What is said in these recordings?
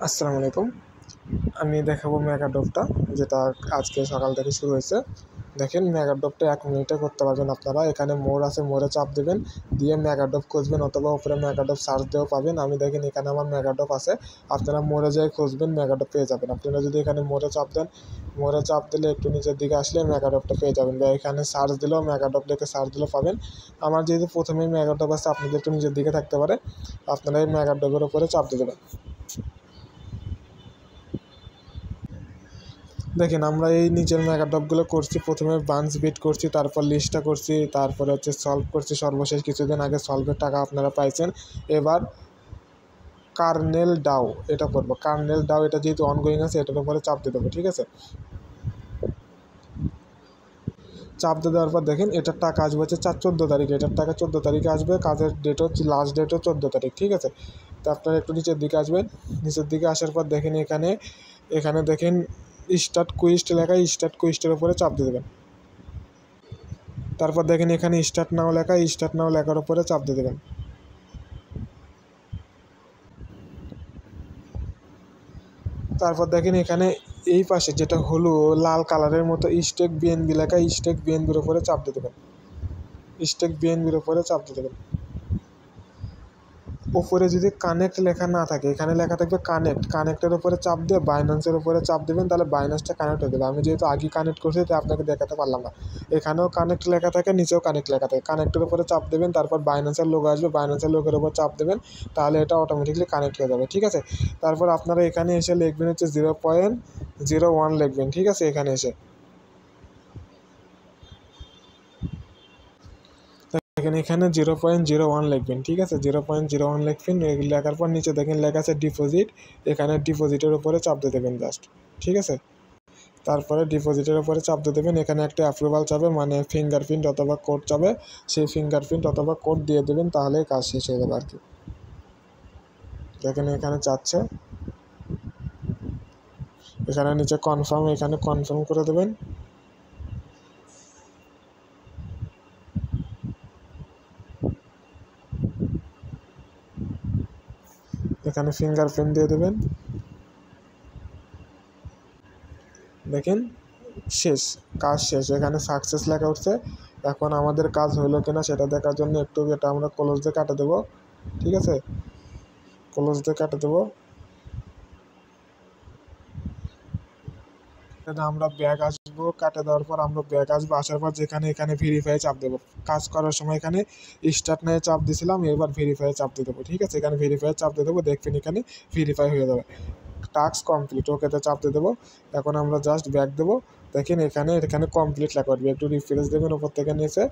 আসসালামু আলাইকুম। আমি দেখাবো মেগাডপটা, যেটা আজকে সকাল থেকে শুরু হয়েছে। দেখেন, মেগাডপটা 1 মিনিটে করতে পারবেন আপনারা। এখানে মোর আছে, মোরে চাপ দেবেন, দিয়ে মেগাডপ খুঁজবেন, অথবা উপরে মেগাডপ সার্চ দিয়েও পাবেন। আমি দেখেন এখানে আমার মেগাডপ আছে, আপনারা মোরে যেয়ে খুঁজবেন, মেগাডপ পেয়ে যাবেন। আপনারা যদি এখানে মোরে চাপ দেন, মোরে চাপ দিলে একটু নিচের দিকে আসলে মেগাডপটা পেয়ে যাবেন, বা এখানে সার্চ দিলেও মেগাডপ লিখে সার্চ দিলেও পাবেন। আমার যেহেতু প্রথমেই মেগাডপ আছে, আপনাদের একটু নিচের দিকে থাকতে পারে, আপনারা এই মেগাডপের উপরে চাপ দিয়ে দেবেন। দেখেন, আমরা এই নিচের মেগাডপগুলো করছি। প্রথমে বান্স বিট করছি, তারপর লিস্টটা করছি, তারপরে হচ্ছে সলভ করছি। সর্বশেষ কিছুদিন আগে সলভের টাকা আপনারা পাইছেন। এবার কার্নেল ডাও এটা করবো। কার্নেল ডাও এটা যেহেতু অনগোয়িং আছে, এটার উপরে চাপ দিয়ে দেবো। ঠিক আছে, চাপ দিয়ে দেওয়ার পর দেখেন এটার টাকা আসবে হচ্ছে 14 তারিখে। এটার টাকা 14 তারিখে আসবে। কাজের ডেট হচ্ছে, লাস্ট ডেট হচ্ছে 14 তারিখ। ঠিক আছে, তো আপনারা একটু নিচের দিকে আসবেন। নিচের দিকে আসার পর দেখেন এখানে এখানে দেখেন স্টার্ট কুইস্ট লেখা, স্টার্ট কুইস্টের উপরে চাপ দিয়ে দেবেন। তারপর দেখেন এখানে স্টার্ট নাও লেখা, স্টার্ট নাও লেখার উপরে চাপ দিয়ে দেবেন। তারপর দেখেন এখানে এই পাশে যেটা হলো লাল কালারের মতো স্টেক বিএনবি লেখা, স্টেক বিএনবির উপরে চাপ দিয়ে দেবেন। স্টেক বিএনবির উপরে চাপ দিয়ে দেবেন। উপরে যদি কানেক্ট লেখা না থাকে, এখানে লেখা থাকবে কানেক্ট। কানেক্টের উপরে চাপ দিয়ে বাইন্যান্সের উপরে চাপ দেবেন, তাহলে বাইন্যান্সটা কানেক্ট হয়ে যাবে। আমি যেহেতু আগে কানেক্ট করছি, তাই আপনাকে দেখাতে পারলাম না। এখানেও কানেক্ট লেখা থাকে, নিচেও কানেক্ট লেখা থাকে। কানেক্টের উপরে চাপ দেবেন, তারপর বাইন্যান্সের লোগো আসবে, বাইন্যান্সের লোগোর উপর চাপ দেবেন, তাহলে এটা অটোমেটিকলি কানেক্ট হয়ে যাবে। ঠিক আছে, তারপর আপনারা এখানে এসে লিখবেন হচ্ছে 0.01 লিখবেন। ঠিক আছে, এখানে এসে দেখেন এখানে 0.01 লিখবেন। ঠিক আছে, 0.01 লিখবেন। লেখার পর নিচে দেখেন লেখা আছে ডিপোজিট। এখানে ডিপোজিটের উপরে চাপ দিয়ে দেবেন জাস্ট। ঠিক আছে, তারপরে ডিপোজিটের উপরে চাপ দিয়ে দেবেন। এখানে একটা অ্যাপ্রুভাল চাবে, মানে ফিঙ্গারপ্রিন্ট অথবা কোড চাবে। সেই ফিঙ্গারপ্রিন্ট অথবা কোড দিয়ে দেবেন, তাহলে কাজ শেষ হয়ে যাবে আর কি। দেখেন এখানে চাচ্ছে, এখানে নিচে কনফার্ম, এখানে কনফার্ম করে দেবেন। এখানে ফিঙ্গারপ্রিন্ট দিয়ে দেবেন। দেখেন শেষ, কাজ শেষ। এখানে সাকসেস লেখা উঠছে। এখন আমাদের কাজ হলো কিনা সেটা দেখার জন্য একটু এটা আমরা ক্লোজ দিয়ে কাটে দেবো। ঠিক আছে, ক্লোজ দিয়ে কাটে দেবো। আমরা ব্যাগ আসবো, কাটে দেওয়ার পর আমরা ব্যাগ আসবো। আসার পর যেখানে এখানে ভেরিফাই চাপ দেবো। কাজ করার সময় এখানে স্টার্ট নিয়ে চাপ দিয়েছিলাম, এবার ভেরিফাই চাপ দিয়ে দেবো। ঠিক আছে, এখানে ভেরিফাই চাপ দিয়ে দেবো। দেখবেন এখানে ভেরিফাই হয়ে যাবে। টাস্ক কমপ্লিট, ওকেতে চাপ দিয়ে দেবো। এখন আমরা জাস্ট ব্যাক দেবো। দেখেন এখানে এখানে কমপ্লিট লেখা উঠবে। একটু রিফ্রেশ দেবেন, উপর থেকে নিচে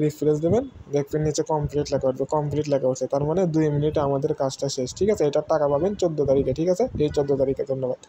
রিফ্রেশ দেবেন, দেখবেন নিচে কমপ্লিট লেখা উঠবে। কমপ্লিট লেখা উঠছে, তার মানে 2 মিনিটে আমাদের কাজটা শেষ। ঠিক আছে, এটার টাকা পাবেন 14 তারিখে। ঠিক আছে, এই 14 তারিখে। ধন্যবাদ।